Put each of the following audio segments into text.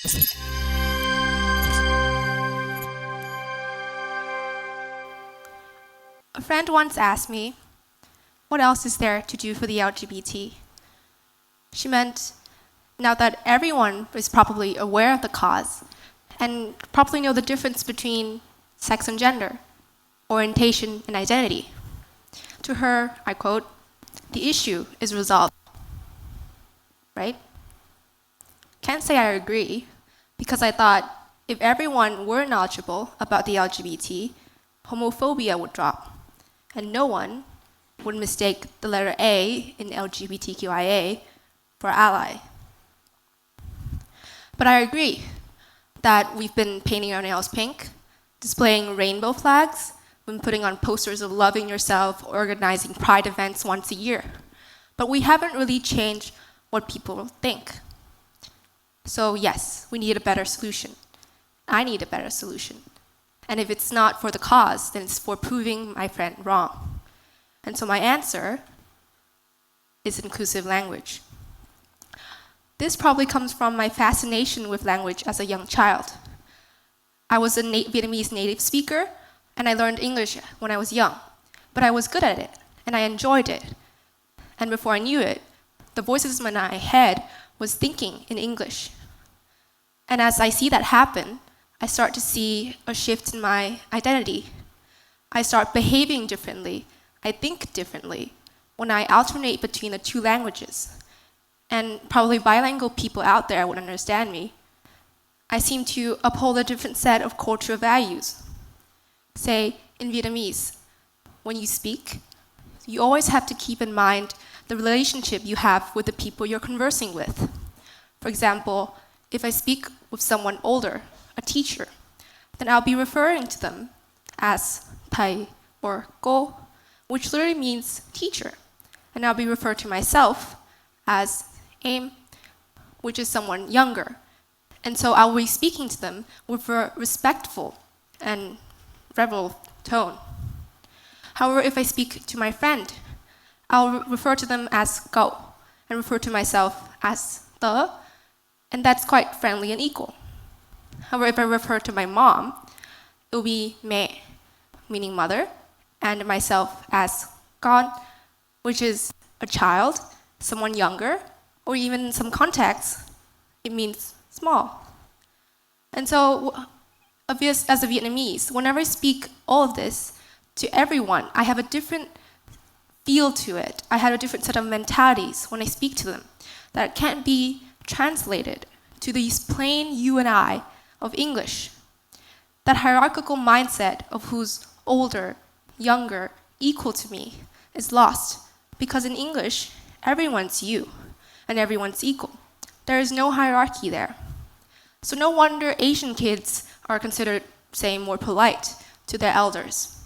A friend once asked me, what else is there to do for the LGBT? She meant, now that everyone is probably aware of the cause and probably know the difference between sex and gender, orientation and identity. To her, I quote, the issue is resolved. Right? Can't say I agree, because I thought if everyone were knowledgeable about the LGBT, homophobia would drop, and no one would mistake the letter A in LGBTQIA for ally. But I agree that we've been painting our nails pink, displaying rainbow flags, been putting on posters of loving yourself, organizing pride events once a year. But we haven't really changed what people think. So yes, we need a better solution. I need a better solution. And if it's not for the cause, then it's for proving my friend wrong. And so my answer is inclusive language. This probably comes from my fascination with language as a young child. I was a Vietnamese native speaker, and I learned English when I was young. But I was good at it, and I enjoyed it. And before I knew it, the voices in my head was thinking in English. And as I see that happen, I start to see a shift in my identity. I start behaving differently. I think differently when I alternate between the two languages. And probably bilingual people out there would understand me. I seem to uphold a different set of cultural values. Say, in Vietnamese, when you speak, you always have to keep in mind the relationship you have with the people you're conversing with. For example, if I speak with someone older, a teacher, then I'll be referring to them as thầy or cô, which literally means teacher. And I'll be referred to myself as em, which is someone younger. And so I'll be speaking to them with a respectful and reverential tone. However, if I speak to my friend, I'll refer to them as cậu and refer to myself as tớ, and that's quite friendly and equal. However, if I refer to my mom, it will be mẹ, meaning mother, and myself as con, which is a child, someone younger, or even in some contexts, it means small. And so, as a Vietnamese, whenever I speak all of this to everyone, I have a different feel to it. I have a different set of mentalities when I speak to them that can't be translated to these plain you and I of English. That hierarchical mindset of who's older, younger, equal to me is lost, because in English, everyone's you and everyone's equal. There is no hierarchy there. So no wonder Asian kids are considered, say, more polite to their elders.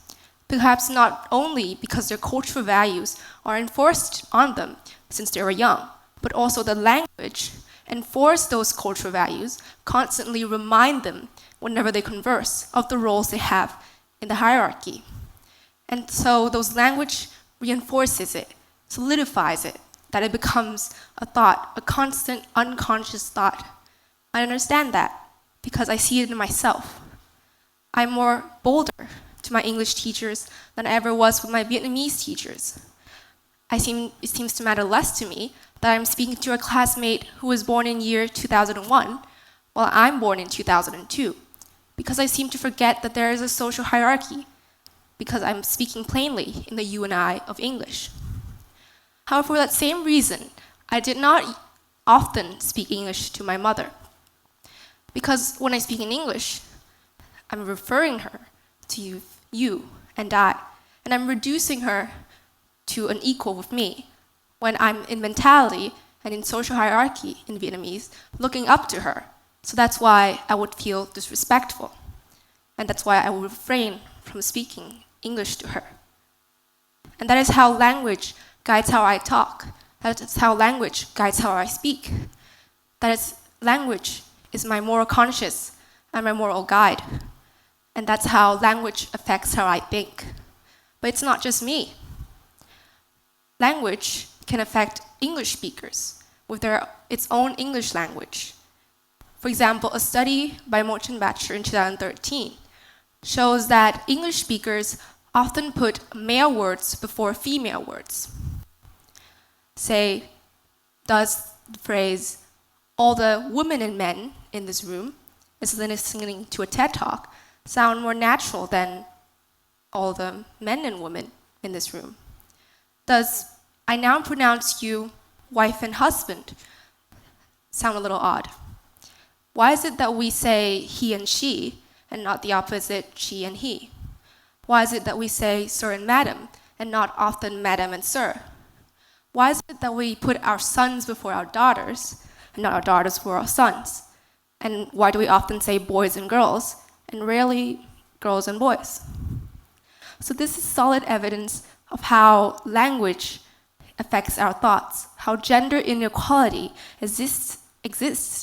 Perhaps not only because their cultural values are enforced on them since they were young, but also the language enforce those cultural values, constantly remind them whenever they converse of the roles they have in the hierarchy. And so those language reinforces it, solidifies it, that it becomes a thought, a constant, unconscious thought. I understand that because I see it in myself. I'm more bolder to my English teachers than I ever was with my Vietnamese teachers. It seems to matter less to me that I'm speaking to a classmate who was born in year 2001, while I'm born in 2002, because I seem to forget that there is a social hierarchy, because I'm speaking plainly in the you and I of English. However, for that same reason, I did not often speak English to my mother, because when I speak in English, I'm referring her to you and I, and I'm reducing her to an equal with me, when I'm in mentality and in social hierarchy in Vietnamese, looking up to her. So that's why I would feel disrespectful. And that's why I would refrain from speaking English to her. And that is how language guides how I talk. That is how language guides how I speak. That is, language is my moral conscience and my moral guide. And that's how language affects how I think. But it's not just me. Language can affect English speakers with its own English language. For example, a study by Moch and Batcher in 2013 shows that English speakers often put male words before female words. Say, does the phrase, all the women and men in this room is listening to a TED Talk sound more natural than all the men and women in this room? Does I now pronounce you wife and husband sound a little odd? Why is it that we say he and she and not the opposite, she and he? Why is it that we say sir and madam and not often madam and sir? Why is it that we put our sons before our daughters and not our daughters before our sons? And why do we often say boys and girls and rarely girls and boys? So this is solid evidence of how language affects our thoughts, how gender inequality exists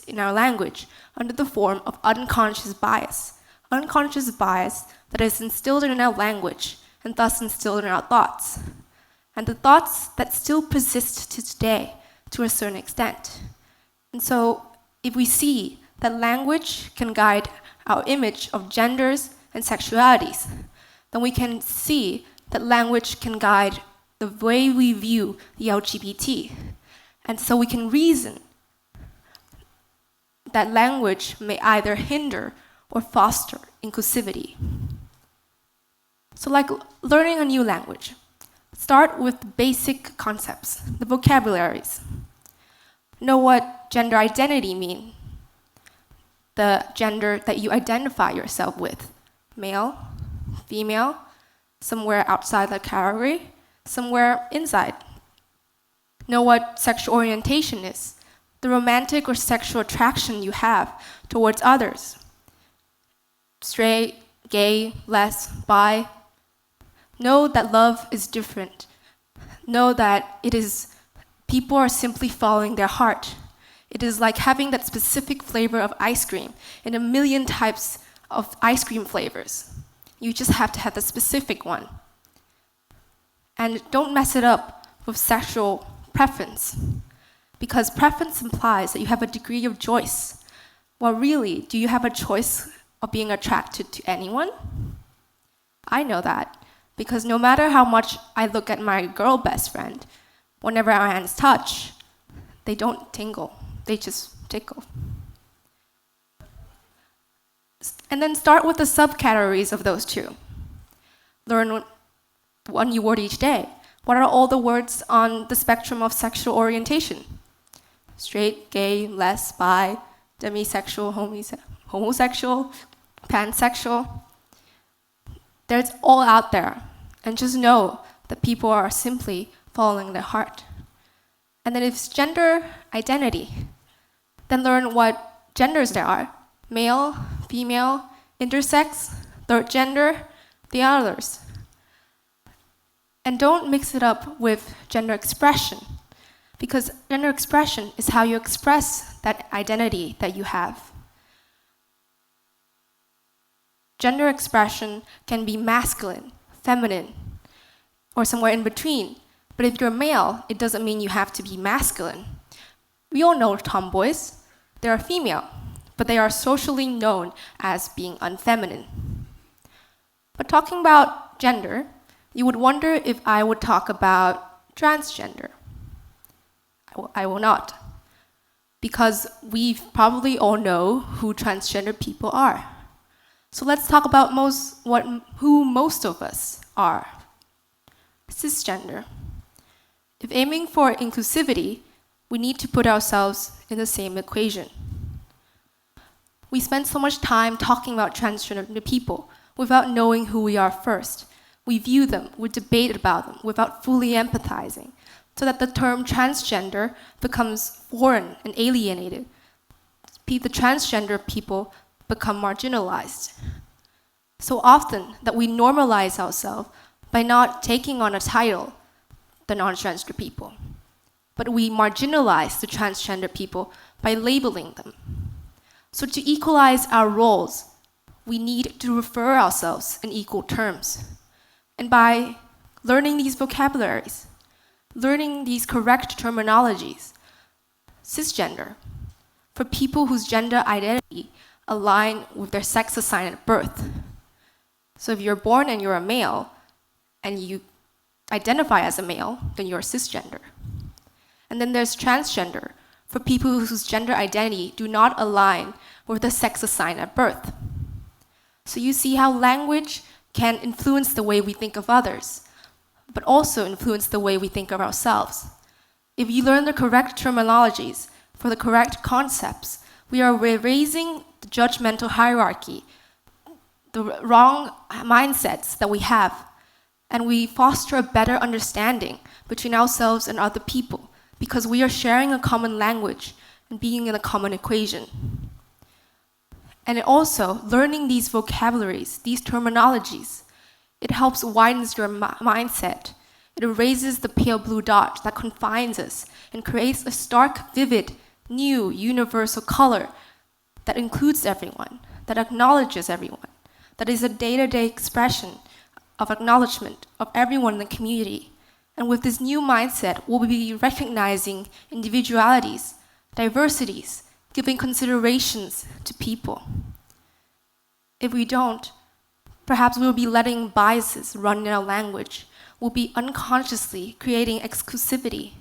in our language under the form of unconscious bias that is instilled in our language and thus instilled in our thoughts, and the thoughts that still persist to today to a certain extent. And so if we see that language can guide our image of genders and sexualities, then we can see that language can guide the way we view the LGBT. And so we can reason that language may either hinder or foster inclusivity. So like learning a new language, start with basic concepts, the vocabularies. Know what gender identity means, the gender that you identify yourself with, male, female, somewhere outside the category, somewhere inside. Know what sexual orientation is, the romantic or sexual attraction you have towards others. Straight, gay, les, bi. Know that love is different. Know that people are simply following their heart. It is like having that specific flavor of ice cream in a million types of ice cream flavors. You just have to have the specific one. And don't mess it up with sexual preference, because preference implies that you have a degree of choice. Well, really, do you have a choice of being attracted to anyone? I know that, because no matter how much I look at my girl best friend, whenever our hands touch, they don't tingle, they just tickle. And then start with the subcategories of those two. Learn one new word each day. What are all the words on the spectrum of sexual orientation? Straight, gay, les, bi, demisexual, homosexual, pansexual. It's all out there. And just know that people are simply following their heart. And then if it's gender identity, then learn what genders there are. Male, female, intersex, third gender, the others. And don't mix it up with gender expression, because gender expression is how you express that identity that you have. Gender expression can be masculine, feminine, or somewhere in between. But if you're male, it doesn't mean you have to be masculine. We all know tomboys. They are female, but they are socially known as being unfeminine. But talking about gender, you would wonder if I would talk about transgender. I will not, because we probably all know who transgender people are. So let's talk about who most of us are. Cisgender. If aiming for inclusivity, we need to put ourselves in the same equation. We spend so much time talking about transgender people without knowing who we are first. We view them, we debate about them without fully empathizing, so that the term transgender becomes foreign and alienated. The transgender people become marginalized. So often that we normalize ourselves by not taking on a title, the non-transgender people, but we marginalize the transgender people by labeling them. So to equalize our roles, we need to refer ourselves in equal terms. And by learning these vocabularies, learning these correct terminologies, cisgender, for people whose gender identity align with their sex assigned at birth. So if you're born and you're a male, and you identify as a male, then you're cisgender. And then there's transgender, for people whose gender identity do not align with the sex assigned at birth. So you see how language can influence the way we think of others, but also influence the way we think of ourselves. If you learn the correct terminologies for the correct concepts, we are raising the judgmental hierarchy, the wrong mindsets that we have, and we foster a better understanding between ourselves and other people because we are sharing a common language and being in a common equation. And also, learning these vocabularies, these terminologies, it helps widens your mindset. It erases the pale blue dot that confines us and creates a stark, vivid, new, universal color that includes everyone, that acknowledges everyone, that is a day-to-day expression of acknowledgement of everyone in the community. And with this new mindset, we'll be recognizing individualities, diversities, giving considerations to people. If we don't, perhaps we'll be letting biases run in our language. We'll be unconsciously creating exclusivity,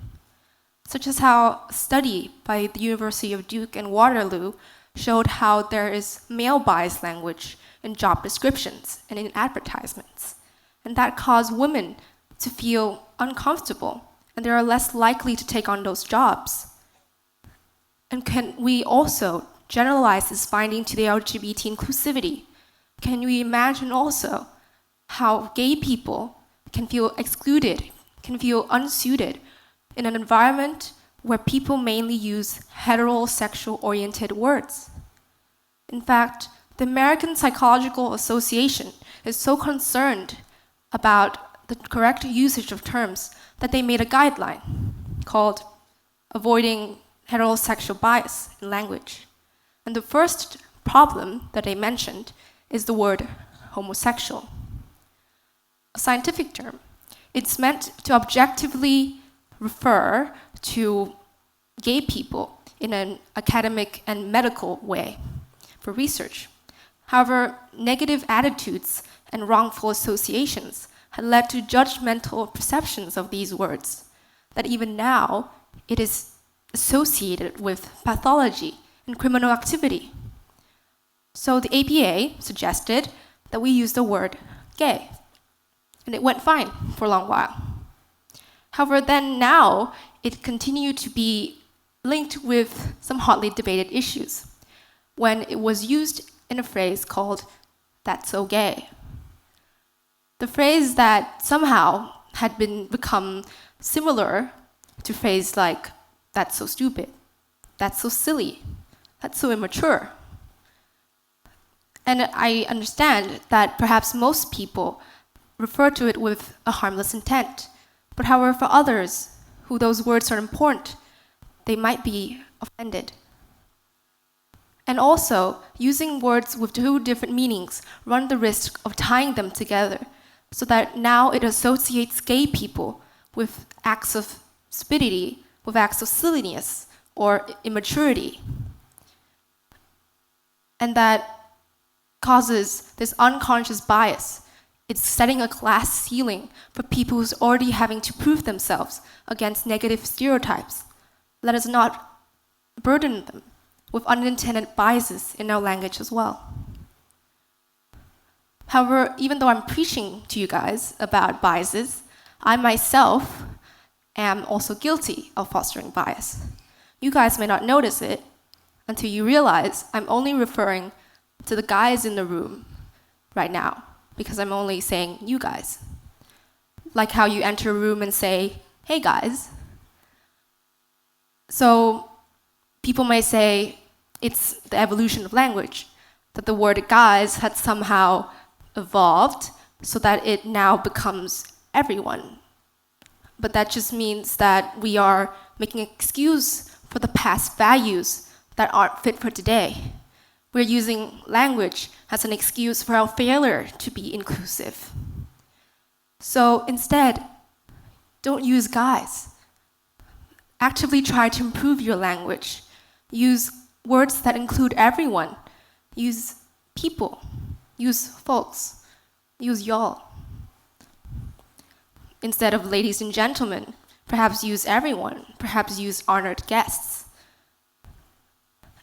such as how a study by the University of Duke and Waterloo showed how there is male bias language in job descriptions and in advertisements. And that caused women to feel uncomfortable, and they are less likely to take on those jobs. And can we also generalize this finding to the LGBT inclusivity? Can we imagine also how gay people can feel excluded, can feel unsuited in an environment where people mainly use heterosexual-oriented words? In fact, the American Psychological Association is so concerned about the correct usage of terms that they made a guideline called Avoiding Heterosexual Bias in Language. And the first problem that they mentioned is the word homosexual. A scientific term. It's meant to objectively refer to gay people in an academic and medical way for research. However, negative attitudes and wrongful associations had led to judgmental perceptions of these words, that even now it is associated with pathology and criminal activity. So the APA suggested that we use the word gay, and it went fine for a long while. However, then now it continued to be linked with some hotly debated issues when it was used in a phrase called, "That's so gay." The phrase that somehow had become similar to phrases like, "That's so stupid," "That's so silly," "That's so immature." And I understand that perhaps most people refer to it with a harmless intent. But however, for others who those words are important, they might be offended. And also, using words with two different meanings run the risk of tying them together, so that now it associates gay people with acts of stupidity, with acts of silliness or immaturity. And that causes this unconscious bias. It's setting a glass ceiling for people who's already having to prove themselves against negative stereotypes. Let us not burden them with unintended biases in our language as well. However, even though I'm preaching to you guys about biases, I myself am also guilty of fostering bias. You guys may not notice it until you realize I'm only referring to the guys in the room right now, because I'm only saying you guys. Like how you enter a room and say, "Hey guys." So people may say it's the evolution of language, that the word guys had somehow evolved so that it now becomes everyone. But that just means that we are making an excuse for the past values that aren't fit for today. We're using language as an excuse for our failure to be inclusive. So instead, don't use guys. Actively try to improve your language. Use words that include everyone. Use people, use folks, use y'all. Instead of ladies and gentlemen, perhaps use everyone, perhaps use honored guests.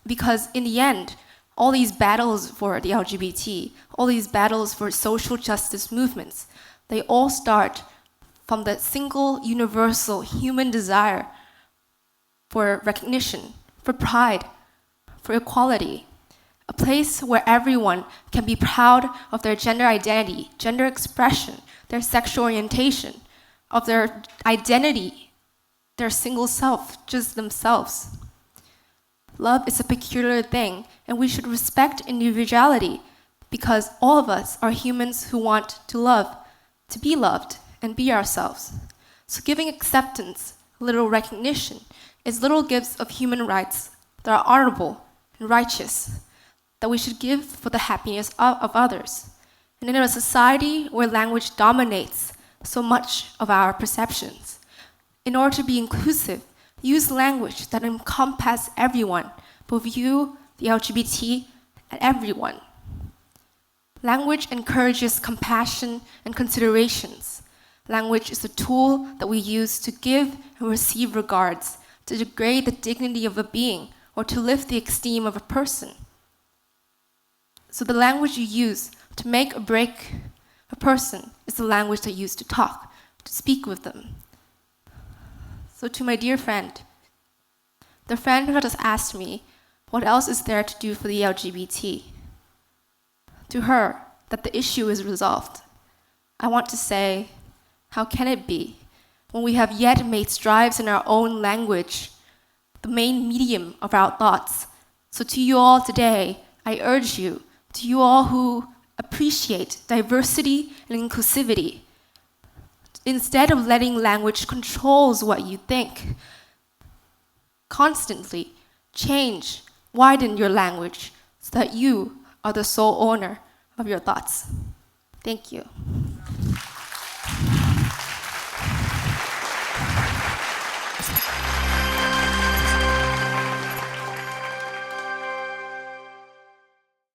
Because in the end, all these battles for the LGBT, all these battles for social justice movements, they all start from the single universal human desire for recognition, for pride, for equality, a place where everyone can be proud of their gender identity, gender expression, their sexual orientation, of their identity, their single self, just themselves. Love is a peculiar thing, and we should respect individuality because all of us are humans who want to love, to be loved, and be ourselves. So giving acceptance, little recognition, is little gifts of human rights that are honorable and righteous, that we should give for the happiness of others. And in a society where language dominates so much of our perceptions, in order to be inclusive, use language that encompasses everyone, both you, the LGBT, and everyone. Language encourages compassion and considerations. Language is a tool that we use to give and receive regards, to degrade the dignity of a being, or to lift the esteem of a person. So the language you use to make or break a person is the language that you use to talk, to speak with them. So to my dear friend, the friend who just asked me, what else is there to do for the LGBT? To her, that the issue is resolved. I want to say, how can it be when we have yet made strides in our own language, the main medium of our thoughts? So to you all today, I urge you, to you all who appreciate diversity and inclusivity, instead of letting language controls what you think, constantly change, widen your language so that you are the sole owner of your thoughts. Thank you.